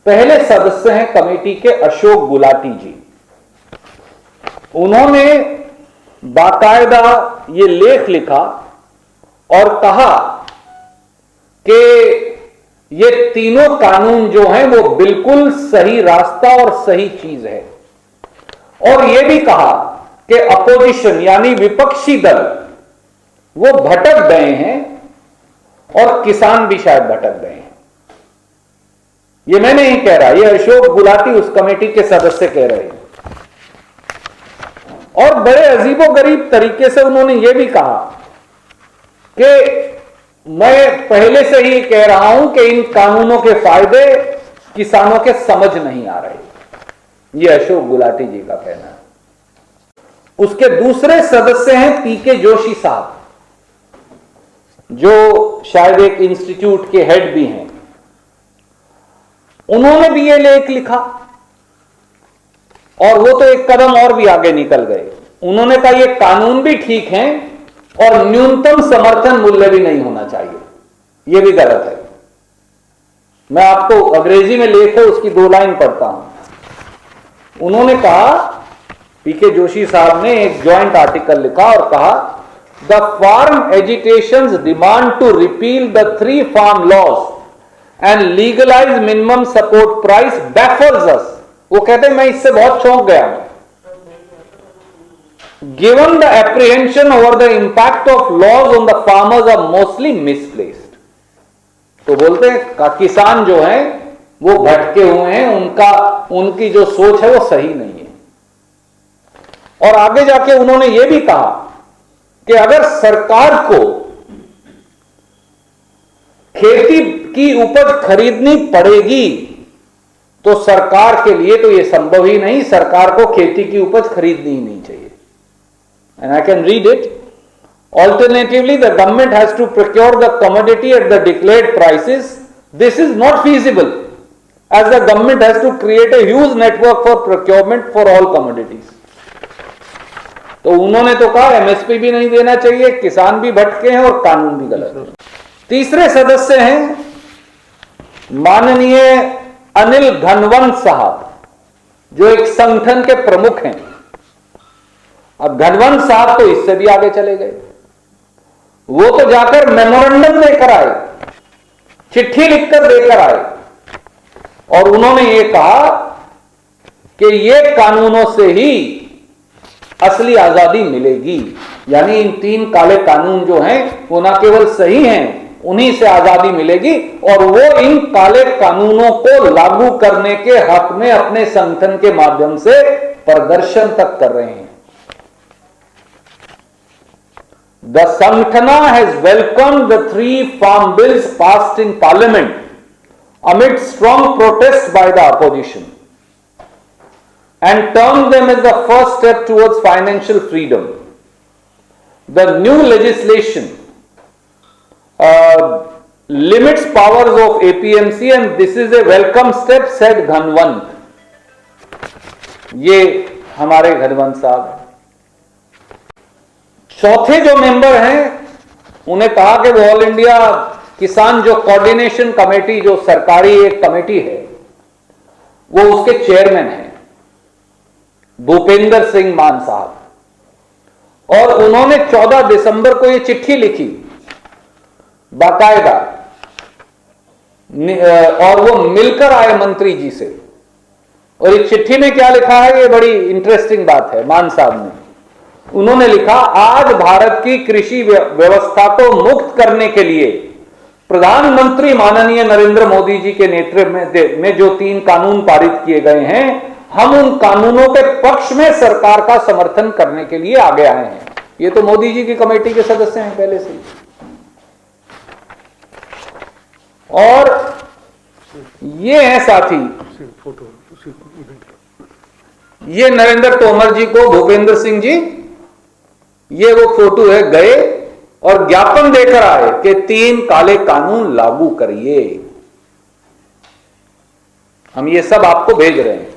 पहले सदस्य हैं कमेटी के अशोक गुलाटी जी। उन्होंने बाकायदा ये लेख लिखा और कहा कि ये तीनों कानून जो हैं वो बिल्कुल सही रास्ता और सही चीज है, और ये भी कहा कि अपोजिशन यानी विपक्षी दल वो भटक गए हैं और किसान भी शायद भटक गए हैं। ये मैं नहीं कह रहा, ये अशोक गुलाटी उस कमेटी के सदस्य कह रहे हैं। और बड़े अजीबोगरीब तरीके से उन्होंने ये भी कहा कि मैं पहले से ही कह रहा हूं कि इन कानूनों के फायदे किसानों के समझ नहीं आ रहे। ये अशोक गुलाटी जी का कहना है। उसके दूसरे सदस्य हैं पीके जोशी साहब, जो शायद एक इंस्टीट्यूट के हेड भी हैं। उन्होंने भी ये लेख लिखा और वो तो एक कदम और भी आगे निकल गए। उन्होंने कहा ये कानून भी ठीक हैं और न्यूनतम समर्थन मूल्य भी नहीं होना चाहिए, ये भी गलत है। मैं आपको अंग्रेजी में लेख है उसकी 2 लाइन पढ़ता हूं। उन्होंने कहा, पीके जोशी साहब ने एक ज्वाइंट आर्टिकल लिखा और कहा, the farm agitations demand to repeal the 3 farm laws and legalise minimum support price baffles us. वो कहते हैं मैं इससे बहुत चौंक गया हूं। Given the apprehension over the impact of laws on the farmers are mostly misplaced. तो बोलते हैं किसान जो हैं वो भटके हुए हैं, उनकी जो सोच है वो सही नहीं है। और आगे जाके उन्होंने ये भी कहा कि अगर सरकार को खेती की उपज खरीदनी पड़ेगी तो सरकार के लिए तो यह संभव ही नहीं, सरकार को खेती की उपज खरीदनी ही नहीं चाहिए। And I can read it. Alternatively, the government has to procure the commodity at the declared prices. This is not feasible, as the government has to create a huge network for procurement for all commodities. तो उन्होंने तो कहा MSP भी नहीं देना चाहिए, किसान भी भटके हैं और कानून भी गलत है। तीसरे सदस्य हैं माननीय अनिल घनवंत साहब, जो एक संगठन के प्रमुख हैं। अब घनवंत साहब तो इससे भी आगे चले गए। वो तो जाकर मेमोरेंडम लेकर आए, चिट्ठी लिखकर देकर आए, और उन्होंने ये कहा कि ये कानूनों से ही असली आजादी मिलेगी। यानी इन 3 काले कानून जो हैं वो ना केवल सही हैं, उन्हीं से आजादी मिलेगी, और वो इन काले कानूनों को लागू करने के हक में अपने संगठन के माध्यम से प्रदर्शन तक कर रहे हैं। The Sangatana has welcomed the 3 farm bills passed in Parliament amid strong protests by the opposition and termed them as the first step towards financial freedom. The new legislation limits powers of APMC and this is a welcome step, said Ghanwant. ये हमारे घनवंत साहब हैं। चौथे जो member हैं उन्हें कहा कि वो ऑल इंडिया किसान जो कोऑर्डिनेशन कमेटी, जो सरकारी एक कमेटी है, वो उसके चेयरमैन हैं भूपेंद्र सिंह मान साहब। और उन्होंने 14 दिसंबर को ये चिट्ठी लिखी बाकायदा, और वो मिलकर आए मंत्री जी से। और इस चिट्ठी में क्या लिखा है, ये बड़ी इंटरेस्टिंग बात है। मान साहब ने उन्होंने लिखा, आज भारत की कृषि व्यवस्था को मुक्त करने के लिए प्रधानमंत्री माननीय नरेंद्र मोदी जी के नेतृत्व में जो 3 कानून पारित किए गए हैं, हम उन कानूनों के पक्ष में सरकार का समर्थन करने के लिए आगे आए हैं। ये तो मोदी जी की कमेटी के सदस्य हैं पहले से। और ये है साथी, ये नरेंद्र तोमर जी को भूपेंद्र सिंह जी, ये वो फोटो है, गए और ज्ञापन देकर आए कि 3 काले कानून लागू करिए। हम ये सब आपको भेज रहे हैं।